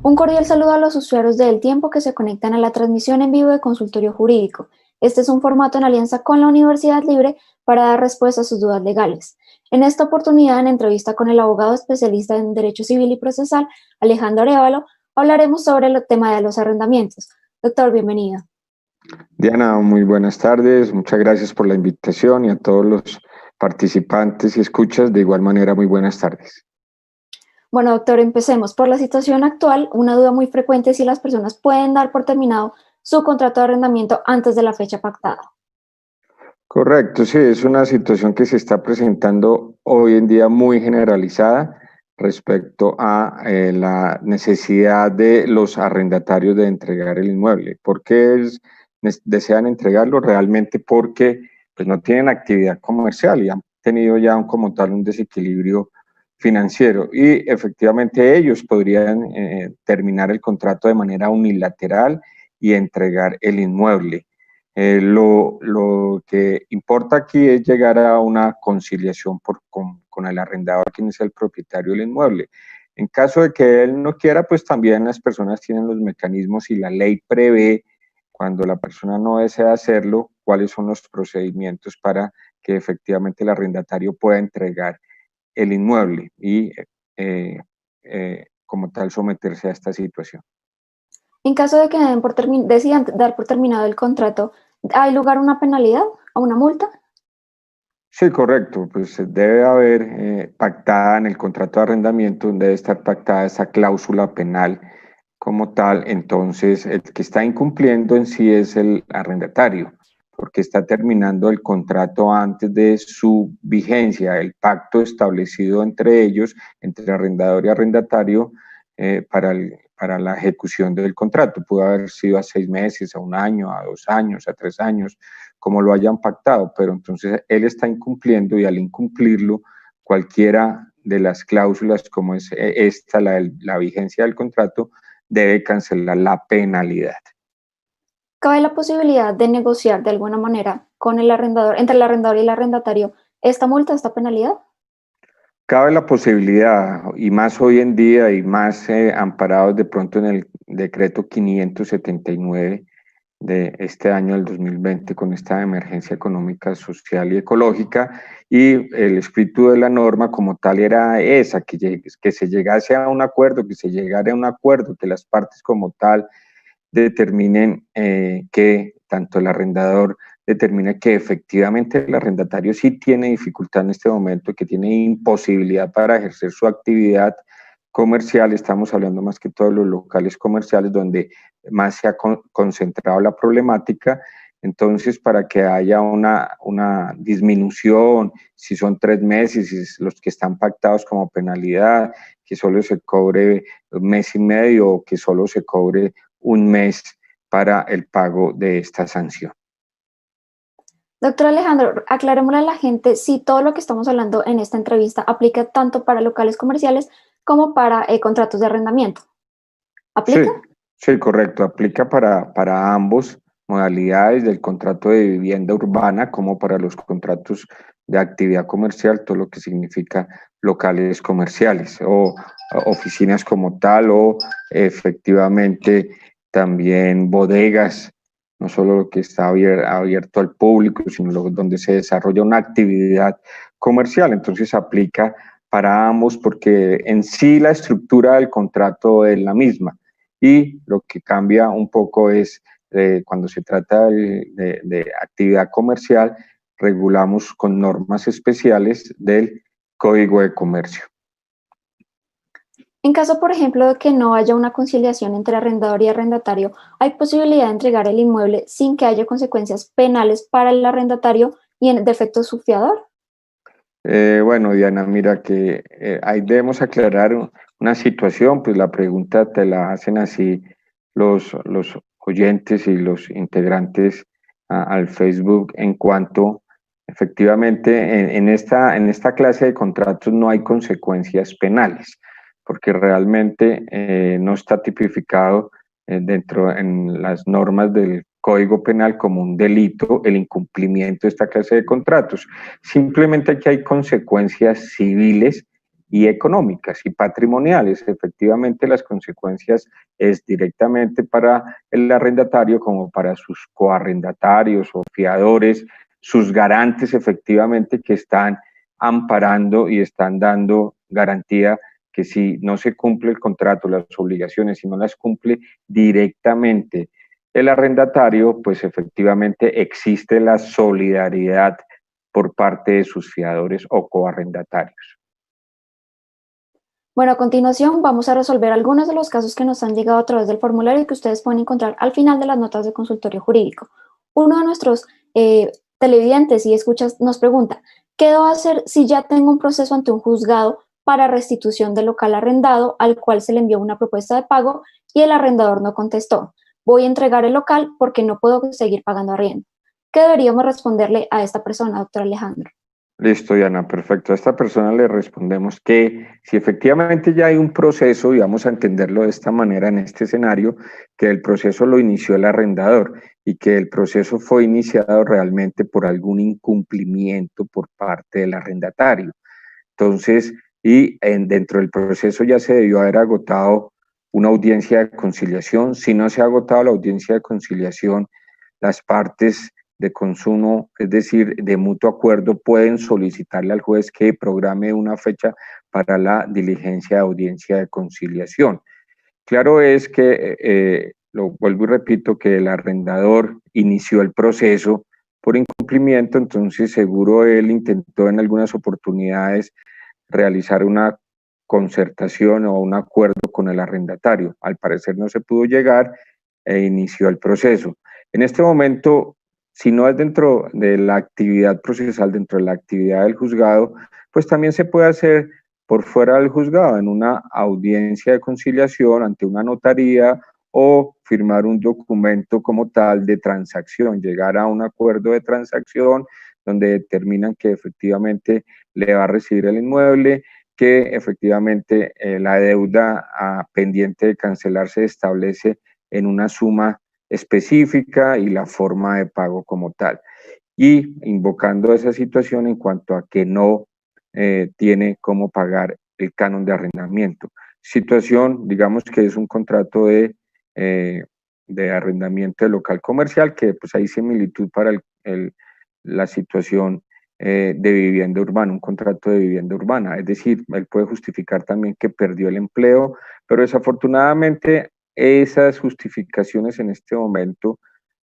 Un cordial saludo a los usuarios de El Tiempo que se conectan a la transmisión en vivo de Consultorio Jurídico. Este es un formato en alianza con la Universidad Libre para dar respuesta a sus dudas legales. En esta oportunidad, en entrevista con el abogado especialista en Derecho Civil y Procesal, Alejandro Arévalo, hablaremos sobre el tema de los arrendamientos. Doctor, bienvenido. Diana, muy buenas tardes. Muchas gracias por la invitación y a todos los participantes y escuchas, de igual manera, muy buenas tardes. Bueno, doctor, empecemos. Por la situación actual, una duda muy frecuente es si las personas pueden dar por terminado su contrato de arrendamiento antes de la fecha pactada. Correcto, sí, es una situación que se está presentando hoy en día muy generalizada respecto a la necesidad de los arrendatarios de entregar el inmueble. ¿Por qué desean entregarlo? Realmente porque pues, no tienen actividad comercial y han tenido ya como tal un desequilibrio financiero y efectivamente ellos podrían terminar el contrato de manera unilateral y entregar el inmueble. Lo que importa aquí es llegar a una conciliación con el arrendador, quien es el propietario del inmueble. En caso de que él no quiera, pues también las personas tienen los mecanismos y la ley prevé, cuando la persona no desea hacerlo, cuáles son los procedimientos para que efectivamente el arrendatario pueda entregar el inmueble y como tal someterse a esta situación. En caso de que decidan dar por terminado el contrato, ¿hay lugar a una penalidad, a una multa? Sí, correcto, pues debe haber pactada en el contrato de arrendamiento, debe estar pactada esa cláusula penal como tal. Entonces el que está incumpliendo en sí es el arrendatario, porque está terminando el contrato antes de su vigencia, el pacto establecido entre ellos, entre arrendador y arrendatario, para la ejecución del contrato. Pudo haber sido a 6 meses, a 1 año, a 2 años, a 3 años, como lo hayan pactado, pero entonces él está incumpliendo y al incumplirlo, cualquiera de las cláusulas, como es esta, la vigencia del contrato, debe cancelar la penalidad. ¿Cabe la posibilidad de negociar de alguna manera con el arrendador, entre el arrendador y el arrendatario, esta multa, esta penalidad? Cabe la posibilidad, y más hoy en día, y más amparados de pronto en el decreto 579 de este año, del 2020, con esta emergencia económica, social y ecológica, y el espíritu de la norma como tal era esa, que se llegase a un acuerdo, que se llegara a un acuerdo, que las partes como tal determinen que tanto el arrendador determine que efectivamente el arrendatario sí tiene dificultad en este momento, que tiene imposibilidad para ejercer su actividad comercial. Estamos hablando más que todo de los locales comerciales donde más se ha concentrado la problemática. Entonces, para que haya una disminución, si son 3 meses, si los que están pactados como penalidad, que solo se cobre 1 mes y medio o que solo se cobre 1 mes para el pago de esta sanción. Doctor Alejandro, aclarémosle a la gente si todo lo que estamos hablando en esta entrevista aplica tanto para locales comerciales como para contratos de arrendamiento. ¿Aplica? Sí, correcto. Aplica para ambos modalidades del contrato de vivienda urbana como para los contratos de actividad comercial, todo lo que significa locales comerciales o oficinas como tal o efectivamente también bodegas, no solo lo que está abierto al público, sino donde se desarrolla una actividad comercial. Entonces aplica para ambos porque en sí la estructura del contrato es la misma. Y lo que cambia un poco es cuando se trata de actividad comercial, regulamos con normas especiales del Código de Comercio. En caso, por ejemplo, de que no haya una conciliación entre arrendador y arrendatario, ¿hay posibilidad de entregar el inmueble sin que haya consecuencias penales para el arrendatario y en defecto su fiador? Bueno, Diana, mira que ahí debemos aclarar una situación, pues la pregunta te la hacen así los oyentes y los integrantes al Facebook en cuanto efectivamente en esta clase de contratos no hay consecuencias penales, porque realmente no está tipificado dentro en las normas del Código Penal como un delito el incumplimiento de esta clase de contratos. Simplemente aquí hay consecuencias civiles y económicas y patrimoniales. Efectivamente, las consecuencias es directamente para el arrendatario como para sus coarrendatarios o fiadores, sus garantes efectivamente que están amparando y están dando garantía que si no se cumple el contrato, las obligaciones, si no las cumple directamente el arrendatario, pues efectivamente existe la solidaridad por parte de sus fiadores o coarrendatarios. Bueno, a continuación vamos a resolver algunos de los casos que nos han llegado a través del formulario y que ustedes pueden encontrar al final de las notas de consultorio jurídico. Uno de nuestros televidentes y escuchas nos pregunta, ¿qué debo hacer si ya tengo un proceso ante un juzgado para restitución del local arrendado al cual se le envió una propuesta de pago y el arrendador no contestó? Voy a entregar el local porque no puedo seguir pagando arriendo. ¿Qué deberíamos responderle a esta persona, doctor Alejandro? Listo, Diana, perfecto. A esta persona le respondemos que si efectivamente ya hay un proceso, y vamos a entenderlo de esta manera en este escenario, que el proceso lo inició el arrendador y que el proceso fue iniciado realmente por algún incumplimiento por parte del arrendatario. Entonces, dentro del proceso ya se debió haber agotado una audiencia de conciliación. Si no se ha agotado la audiencia de conciliación, las partes de consumo, es decir, de mutuo acuerdo, pueden solicitarle al juez que programe una fecha para la diligencia de audiencia de conciliación. Claro es que, lo vuelvo y repito, que el arrendador inició el proceso por incumplimiento, entonces seguro él intentó en algunas oportunidades realizar una concertación o un acuerdo con el arrendatario. Al parecer no se pudo llegar e inició el proceso. En este momento, si no es dentro de la actividad procesal, dentro de la actividad del juzgado, pues también se puede hacer por fuera del juzgado, en una audiencia de conciliación ante una notaría o firmar un documento como tal de transacción, llegar a un acuerdo de transacción donde determinan que efectivamente le va a recibir el inmueble, que efectivamente la deuda pendiente de cancelar se establece en una suma específica y la forma de pago como tal. Y invocando esa situación en cuanto a que no tiene cómo pagar el canon de arrendamiento. Situación, digamos que es un contrato de arrendamiento de local comercial, que pues hay similitud para la situación de vivienda urbana, un contrato de vivienda urbana. Es decir, él puede justificar también que perdió el empleo, pero desafortunadamente esas justificaciones en este momento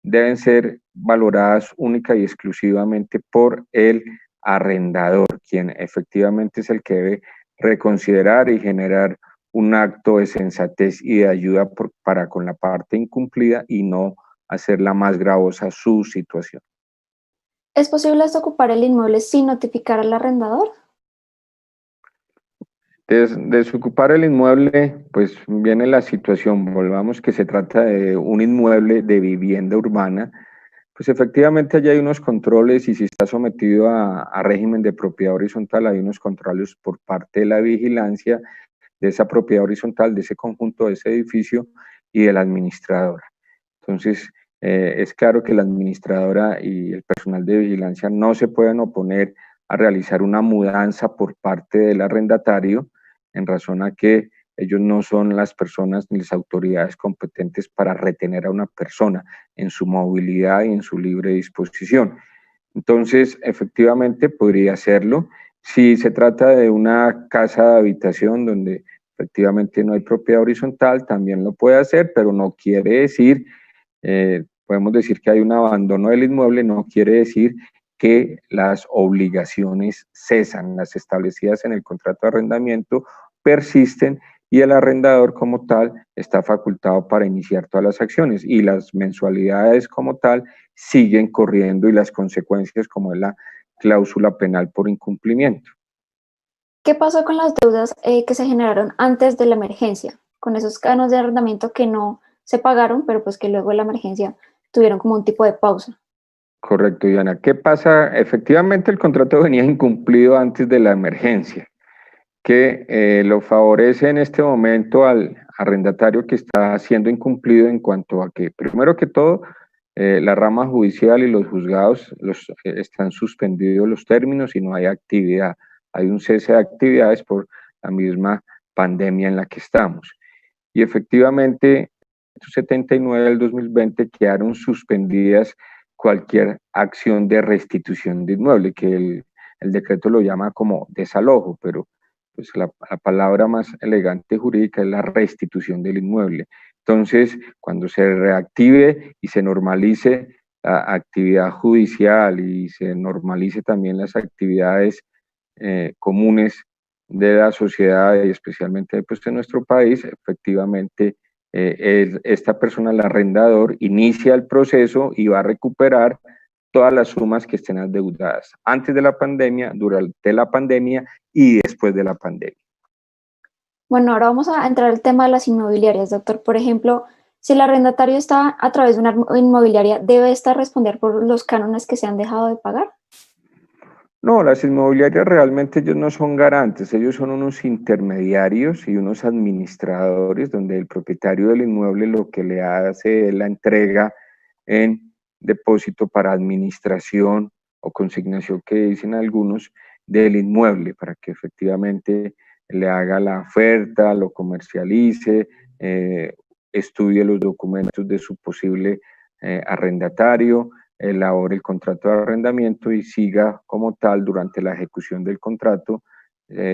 deben ser valoradas única y exclusivamente por el arrendador, quien efectivamente es el que debe reconsiderar y generar un acto de sensatez y de ayuda para con la parte incumplida y no hacerla más gravosa su situación. ¿Es posible desocupar el inmueble sin notificar al arrendador? Desocupar el inmueble, pues viene la situación, volvamos que se trata de un inmueble de vivienda urbana, pues efectivamente allí hay unos controles y si está sometido a régimen de propiedad horizontal, hay unos controles por parte de la vigilancia de esa propiedad horizontal, de ese conjunto, de ese edificio y de la administradora. Entonces, es claro que la administradora y el personal de vigilancia no se pueden oponer a realizar una mudanza por parte del arrendatario en razón a que ellos no son las personas ni las autoridades competentes para retener a una persona en su movilidad y en su libre disposición. Entonces, efectivamente, podría hacerlo. Si se trata de una casa de habitación donde efectivamente no hay propiedad horizontal, también lo puede hacer, pero no quiere decir, podemos decir que hay un abandono del inmueble, no quiere decir que las obligaciones cesan, las establecidas en el contrato de arrendamiento persisten y el arrendador como tal está facultado para iniciar todas las acciones y las mensualidades como tal siguen corriendo y las consecuencias como es la cláusula penal por incumplimiento. ¿Qué pasó con las deudas que se generaron antes de la emergencia? Con esos canos de arrendamiento que no se pagaron, pero pues que luego de la emergencia tuvieron como un tipo de pausa. Correcto, Diana. ¿Qué pasa? Efectivamente, el contrato venía incumplido antes de la emergencia, que lo favorece en este momento al arrendatario que está siendo incumplido en cuanto a que, primero que todo, la rama judicial y los juzgados están suspendidos los términos y no hay actividad. Hay un cese de actividades por la misma pandemia en la que estamos. Y efectivamente, 79 del 2020 quedaron suspendidas cualquier acción de restitución de inmueble, que el decreto lo llama como desalojo, pero pues la palabra más elegante jurídica es la restitución del inmueble. Entonces, cuando se reactive y se normalice la actividad judicial y se normalice también las actividades comunes de la sociedad y especialmente pues, de nuestro país, efectivamente esta persona, el arrendador, inicia el proceso y va a recuperar todas las sumas que estén adeudadas antes de la pandemia, durante la pandemia y después de la pandemia. Bueno, ahora vamos a entrar al tema de las inmobiliarias, doctor. Por ejemplo, si el arrendatario está a través de una inmobiliaria, ¿debe esta responder por los cánones que se han dejado de pagar? No, las inmobiliarias realmente ellos no son garantes, ellos son unos intermediarios y unos administradores donde el propietario del inmueble lo que le hace es la entrega en depósito para administración o consignación que dicen algunos del inmueble para que efectivamente le haga la oferta, lo comercialice, estudie los documentos de su posible arrendatario, elabore el contrato de arrendamiento y siga como tal durante la ejecución del contrato,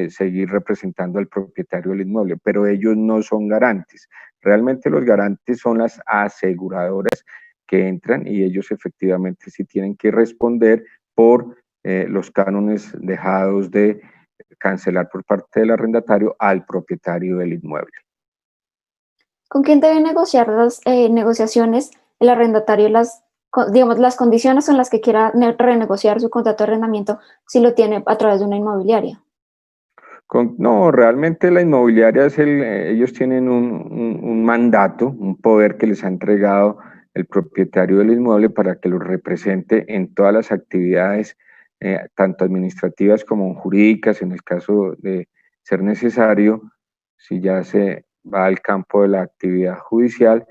seguir representando al propietario del inmueble, pero ellos no son garantes. Realmente los garantes son las aseguradoras que entran y ellos efectivamente sí tienen que responder por los cánones dejados de cancelar por parte del arrendatario al propietario del inmueble. ¿Con quién debe negociar las negociaciones el arrendatario, digamos, las condiciones en las que quiera renegociar su contrato de arrendamiento si lo tiene a través de una inmobiliaria? No, realmente la inmobiliaria ellos tienen un mandato, un poder que les ha entregado el propietario del inmueble para que los represente en todas las actividades, tanto administrativas como jurídicas, en el caso de ser necesario, si ya se va al campo de la actividad judicial,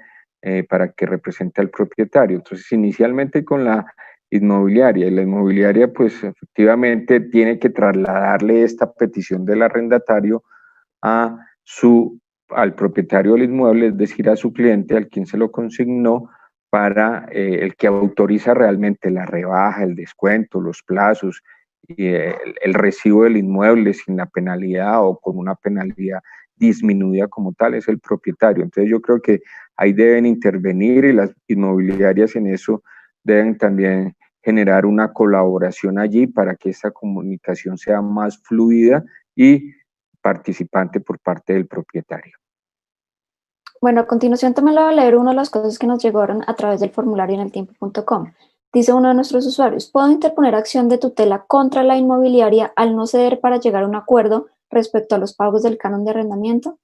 para que represente al propietario. Entonces, inicialmente con la inmobiliaria, y la inmobiliaria pues efectivamente tiene que trasladarle esta petición del arrendatario al propietario del inmueble, es decir, a su cliente, al quien se lo consignó, para el que autoriza realmente la rebaja, el descuento, los plazos, y el recibo del inmueble sin la penalidad o con una penalidad disminuida como tal, es el propietario. Entonces yo creo que ahí deben intervenir y las inmobiliarias en eso deben también generar una colaboración allí para que esta comunicación sea más fluida y participante por parte del propietario. Bueno, a continuación también le voy a leer una de las cosas que nos llegaron a través del formulario en eltiempo.com. Dice uno de nuestros usuarios: ¿puedo interponer acción de tutela contra la inmobiliaria al no ceder para llegar a un acuerdo respecto a los pagos del canon de arrendamiento?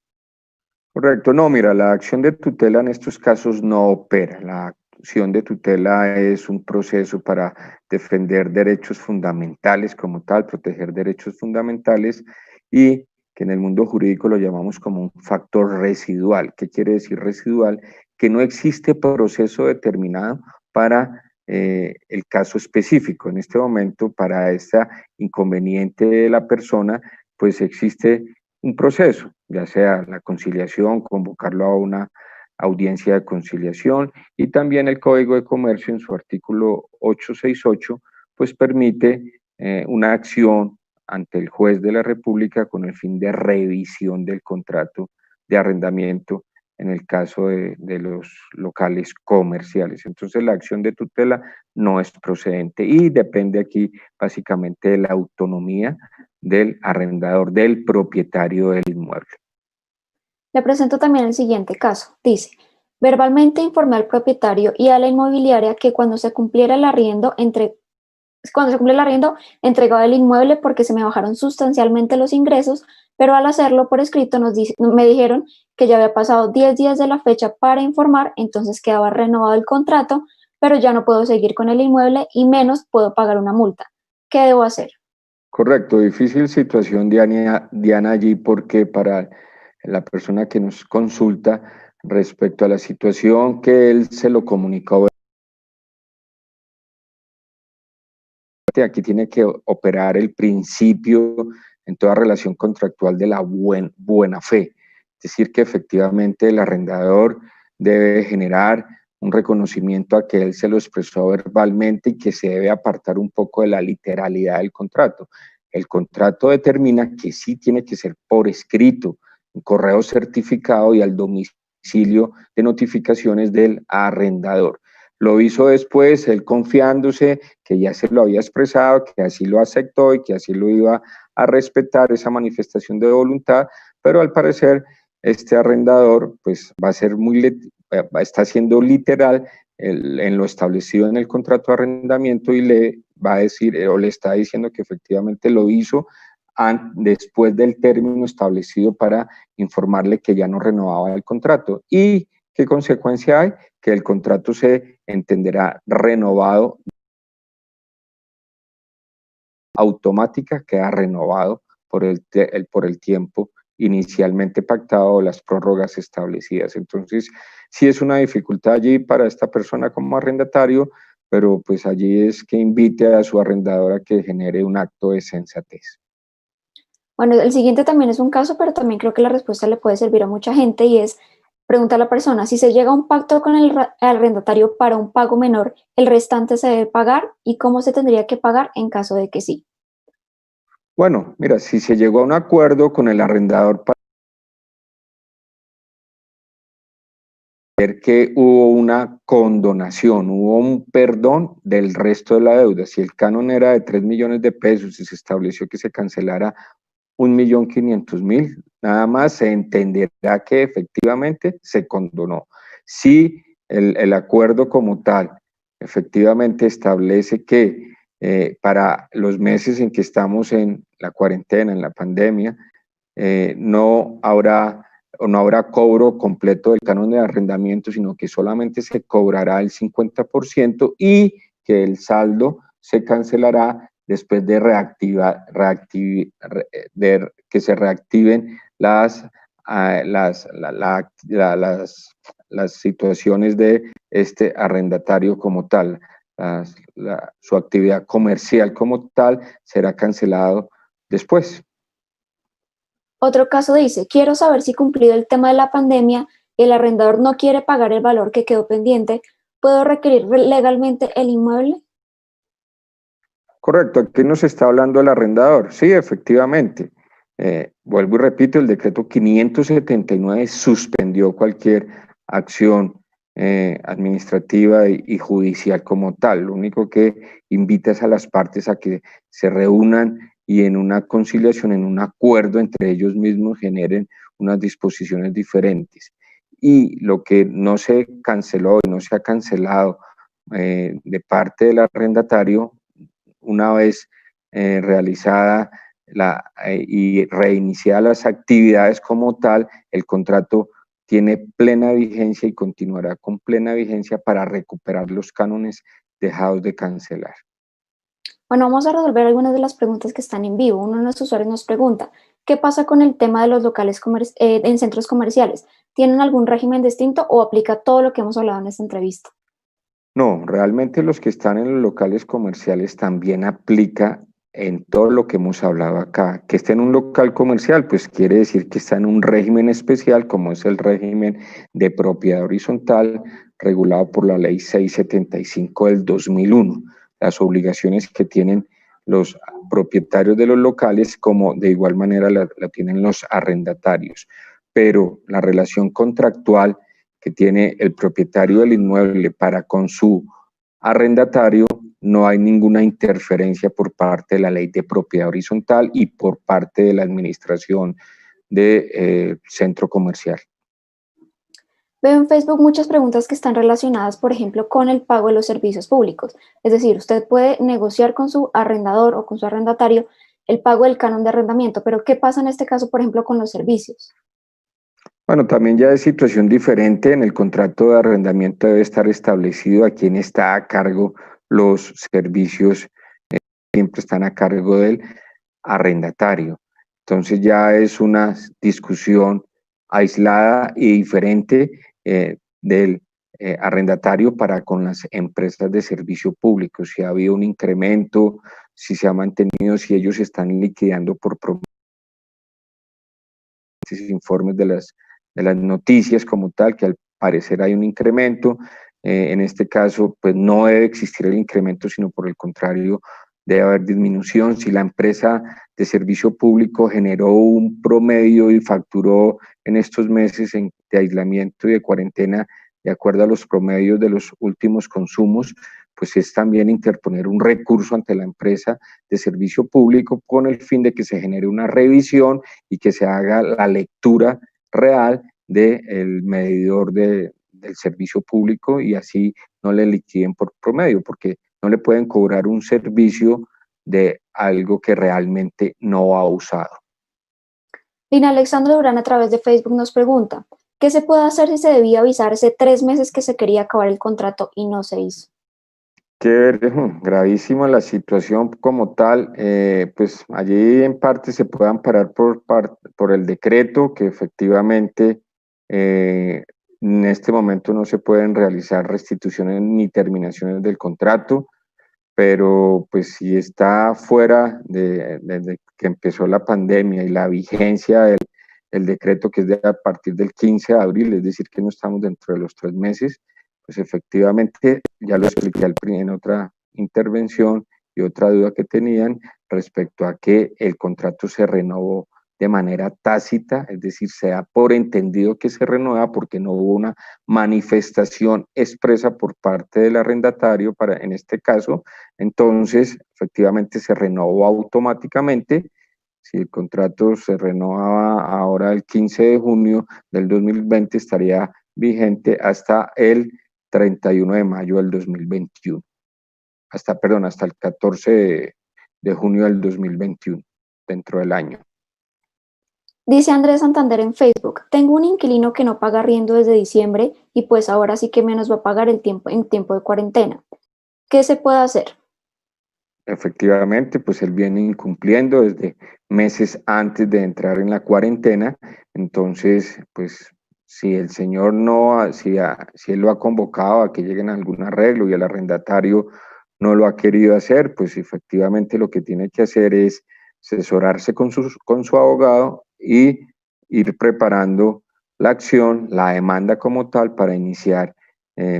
Correcto, no, mira, la acción de tutela en estos casos no opera. La acción de tutela es un proceso para defender derechos fundamentales como tal, proteger derechos fundamentales y que en el mundo jurídico lo llamamos como un factor residual. ¿Qué quiere decir residual? Que no existe proceso determinado para el caso específico. En este momento, para esta inconveniente de la persona, pues existe un proceso, ya sea la conciliación, convocarlo a una audiencia de conciliación, y también el Código de Comercio en su artículo 868 pues permite una acción ante el juez de la República con el fin de revisión del contrato de arrendamiento en el caso de los locales comerciales. Entonces la acción de tutela no es procedente y depende aquí básicamente de la autonomía del arrendador, del propietario del inmueble. Le presento también el siguiente caso. Dice: verbalmente informé al propietario y a la inmobiliaria que cuando se cumpliera el arriendo, entregaba el inmueble porque se me bajaron sustancialmente los ingresos, pero al hacerlo por escrito me dijeron que ya había pasado 10 días de la fecha para informar, entonces quedaba renovado el contrato, pero ya no puedo seguir con el inmueble y menos puedo pagar una multa. ¿Qué debo hacer? Correcto, difícil situación, Diana, allí porque para la persona que nos consulta respecto a la situación que él se lo comunicó, aquí tiene que operar el principio en toda relación contractual de la buena fe. Es decir, que efectivamente el arrendador debe generar un reconocimiento a que él se lo expresó verbalmente y que se debe apartar un poco de la literalidad del contrato. El contrato determina que sí tiene que ser por escrito, un correo certificado y al domicilio de notificaciones del arrendador. Lo hizo después, él confiándose que ya se lo había expresado, que así lo aceptó y que así lo iba a respetar esa manifestación de voluntad, pero al parecer este arrendador pues va a ser está siendo literal en lo establecido en el contrato de arrendamiento y le va a decir o le está diciendo que efectivamente lo hizo después del término establecido para informarle que ya no renovaba el contrato. ¿Y qué consecuencia hay? Que el contrato se entenderá renovado, automática, queda renovado por el tiempo inicialmente pactado o las prórrogas establecidas. Entonces, sí es una dificultad allí para esta persona como arrendatario, pero pues allí es que invite a su arrendadora que genere un acto de sensatez. Bueno, el siguiente también es un caso, pero también creo que la respuesta le puede servir a mucha gente y es, pregunta a la persona, si se llega a un pacto con el arrendatario para un pago menor, ¿el restante se debe pagar y cómo se tendría que pagar en caso de que sí? Bueno, mira, si se llegó a un acuerdo con el arrendador para ver que hubo una condonación, hubo un perdón del resto de la deuda, si el canon era de 3 millones de pesos y se estableció que se cancelara 1.500.000, nada más se entenderá que efectivamente se condonó. Si el acuerdo como tal efectivamente establece que para los meses en que estamos en la cuarentena, en la pandemia, no habrá cobro completo del canon de arrendamiento, sino que solamente se cobrará el 50% y que el saldo se cancelará después de que se reactiven las situaciones de este arrendatario como tal. Su actividad comercial como tal será cancelado después. Otro caso dice, quiero saber si cumplido el tema de la pandemia, el arrendador no quiere pagar el valor que quedó pendiente, ¿puedo requerir legalmente el inmueble? Correcto, aquí nos está hablando el arrendador. Sí, efectivamente. Vuelvo y repito, el decreto 579 suspendió cualquier acción administrativa y judicial como tal. Lo único que invita es a las partes a que se reúnan y en una conciliación, en un acuerdo entre ellos mismos generen unas disposiciones diferentes. Y lo que no se canceló y no se ha cancelado de parte del arrendatario, una vez realizada y reiniciadas las actividades como tal, el contrato tiene plena vigencia y continuará con plena vigencia para recuperar los cánones dejados de cancelar. Bueno, vamos a resolver algunas de las preguntas que están en vivo. Uno de nuestros usuarios nos pregunta, ¿qué pasa con el tema de los locales en centros comerciales? ¿Tienen algún régimen distinto o aplica todo lo que hemos hablado en esta entrevista? No, realmente los que están en los locales comerciales también aplica en todo lo que hemos hablado acá. Que esté en un local comercial, pues quiere decir que está en un régimen especial, como es el régimen de propiedad horizontal, regulado por la ley 675 del 2001. Las obligaciones que tienen los propietarios de los locales, como de igual manera la tienen los arrendatarios. Pero la relación contractual que tiene el propietario del inmueble para con su arrendatario, no hay ninguna interferencia por parte de la ley de propiedad horizontal y por parte de la administración del centro comercial. Veo en Facebook muchas preguntas que están relacionadas, por ejemplo, con el pago de los servicios públicos. Es decir, usted puede negociar con su arrendador o con su arrendatario el pago del canon de arrendamiento, pero ¿qué pasa en este caso, por ejemplo, con los servicios? Bueno, también ya es situación diferente. En el contrato de arrendamiento debe estar establecido a quién está a cargo los servicios, siempre están a cargo del arrendatario. Entonces ya es una discusión aislada y diferente del arrendatario para con las empresas de servicio público. Si ha habido un incremento, si se ha mantenido, si ellos están liquidando por promedio diferentes informes de las noticias como tal, que al parecer hay un incremento. En este caso, pues no debe existir el incremento, sino por el contrario, debe haber disminución. Si la empresa de servicio público generó un promedio y facturó en estos meses de aislamiento y de cuarentena de acuerdo a los promedios de los últimos consumos, pues es también interponer un recurso ante la empresa de servicio público con el fin de que se genere una revisión y que se haga la lectura real del medidor del servicio público y así no le liquiden por promedio, porque no le pueden cobrar un servicio de algo que realmente no ha usado. Lina Alexandra Durán a través de Facebook nos pregunta, ¿qué se puede hacer si se debía avisar hace 3 meses que se quería acabar el contrato y no se hizo? Gravísima la situación como tal, pues allí en parte se puede amparar por el decreto que efectivamente en este momento no se pueden realizar restituciones ni terminaciones del contrato, pero pues si está fuera desde que empezó la pandemia y la vigencia del decreto que es a partir del 15 de abril, es decir que no estamos dentro de los 3 meses, pues efectivamente, ya lo expliqué en otra intervención y otra duda que tenían respecto a que el contrato se renovó de manera tácita, es decir, se da por entendido que se renueva porque no hubo una manifestación expresa por parte del arrendatario en este caso, entonces efectivamente se renovó automáticamente. Si el contrato se renovaba ahora el 15 de junio del 2020, estaría vigente hasta el 31 de mayo del 2021, hasta el 14 de junio del 2021, dentro del año. Dice Andrés Santander en Facebook, tengo un inquilino que no paga arriendo desde diciembre y pues ahora sí que menos va a pagar en tiempo de cuarentena. ¿Qué se puede hacer? Efectivamente, pues él viene incumpliendo desde meses antes de entrar en la cuarentena, entonces, pues si el señor no, si él lo ha convocado a que lleguen a algún arreglo y el arrendatario no lo ha querido hacer, pues efectivamente lo que tiene que hacer es asesorarse con su abogado y ir preparando la acción, la demanda como tal para iniciar,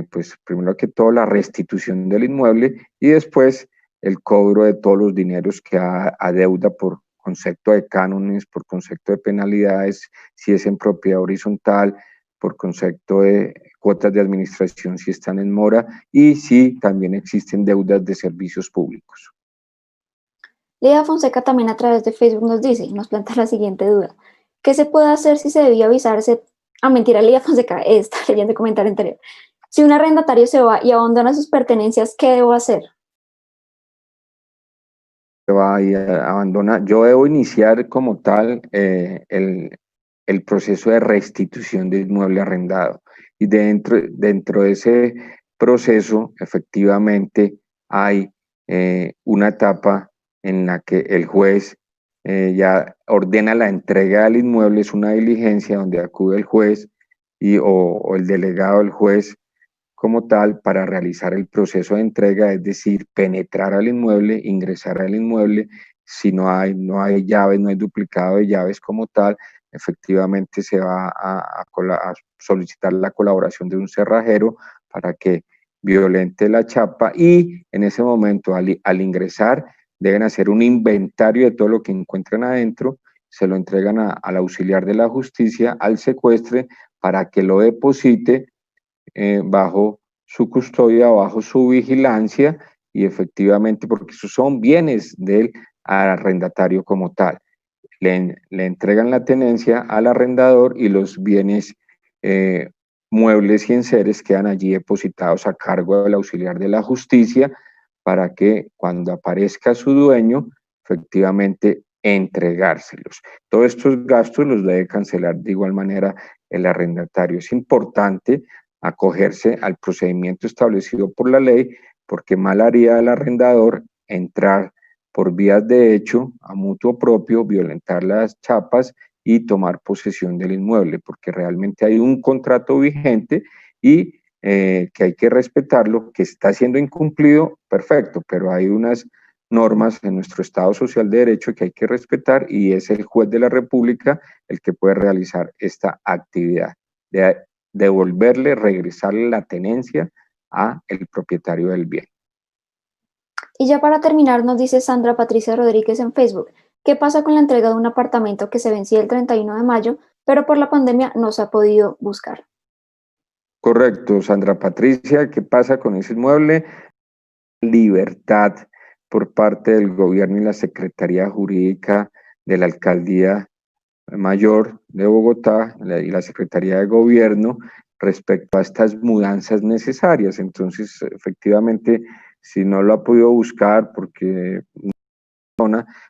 pues primero que todo la restitución del inmueble y después el cobro de todos los dineros que adeuda por concepto de cánones, por concepto de penalidades, si es en propiedad horizontal, por concepto de cuotas de administración si están en mora y si también existen deudas de servicios públicos. Lea Fonseca también a través de Facebook nos dice, nos plantea la siguiente duda. ¿Qué se puede hacer si se debía avisarse? Mentira, Lea Fonseca, está leyendo el comentario anterior. Si un arrendatario se va y abandona sus pertenencias, ¿qué debo hacer? Va y abandona. Yo debo iniciar como tal el proceso de restitución de inmueble arrendado. Y dentro de ese proceso, efectivamente, hay una etapa en la que el juez ya ordena la entrega del inmueble, es una diligencia donde acude el juez o el delegado del juez como tal para realizar el proceso de entrega, es decir, penetrar al inmueble, ingresar al inmueble, si no hay llaves, no hay duplicado de llaves como tal, efectivamente se va a solicitar la colaboración de un cerrajero para que violente la chapa y en ese momento al ingresar deben hacer un inventario de todo lo que encuentran adentro, se lo entregan al auxiliar de la justicia, al secuestre, para que lo deposite bajo su custodia, bajo su vigilancia y efectivamente porque esos son bienes del arrendatario como tal. Le entregan la tenencia al arrendador y los bienes muebles y enseres quedan allí depositados a cargo del auxiliar de la justicia para que cuando aparezca su dueño, efectivamente entregárselos. Todos estos gastos los debe cancelar de igual manera el arrendatario. Es importante acogerse al procedimiento establecido por la ley, porque mal haría el arrendador entrar por vías de hecho a mutuo propio, violentar las chapas y tomar posesión del inmueble, porque realmente hay un contrato vigente y que hay que respetarlo, que está siendo incumplido, perfecto, pero hay unas normas en nuestro Estado Social de Derecho que hay que respetar, y es el juez de la República el que puede realizar esta actividad de devolverle, regresarle la tenencia a el propietario del bien. Y ya para terminar, nos dice Sandra Patricia Rodríguez en Facebook, ¿qué pasa con la entrega de un apartamento que se vencía el 31 de mayo, pero por la pandemia no se ha podido buscar? Correcto, Sandra Patricia, ¿qué pasa con ese inmueble? Libertad por parte del gobierno y la Secretaría Jurídica de la Alcaldía Mayor de Bogotá y la Secretaría de Gobierno respecto a estas mudanzas necesarias. Entonces, efectivamente, si no lo ha podido buscar porque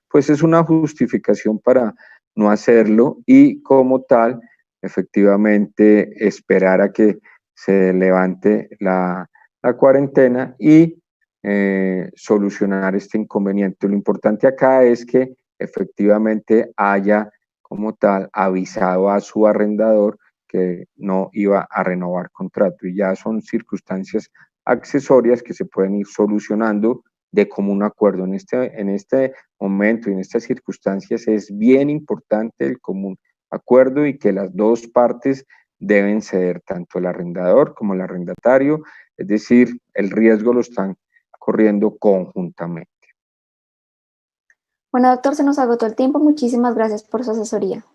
pues es una justificación para no hacerlo, y como tal, efectivamente, esperar a que se levante la cuarentena y solucionar este inconveniente. Lo importante acá es que efectivamente haya como tal avisado a su arrendador que no iba a renovar contrato, y ya son circunstancias accesorias que se pueden ir solucionando de común acuerdo. En este momento y en estas circunstancias es bien importante el común acuerdo y que las dos partes deben ceder, tanto el arrendador como el arrendatario, es decir, el riesgo lo están corriendo conjuntamente. Bueno, doctor, se nos agotó el tiempo. Muchísimas gracias por su asesoría.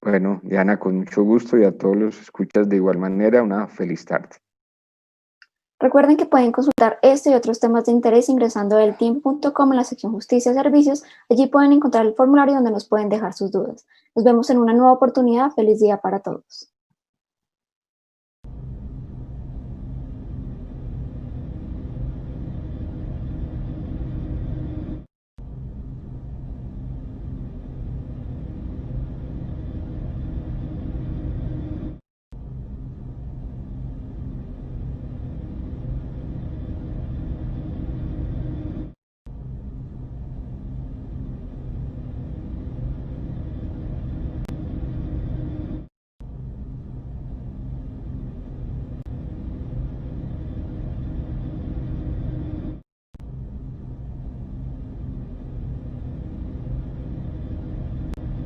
Bueno, Diana, con mucho gusto, y a todos los escuchas de igual manera, una feliz tarde. Recuerden que pueden consultar este y otros temas de interés ingresando a eltiempo.com en la sección Justicia y Servicios. Allí pueden encontrar el formulario donde nos pueden dejar sus dudas. Nos vemos en una nueva oportunidad. Feliz día para todos.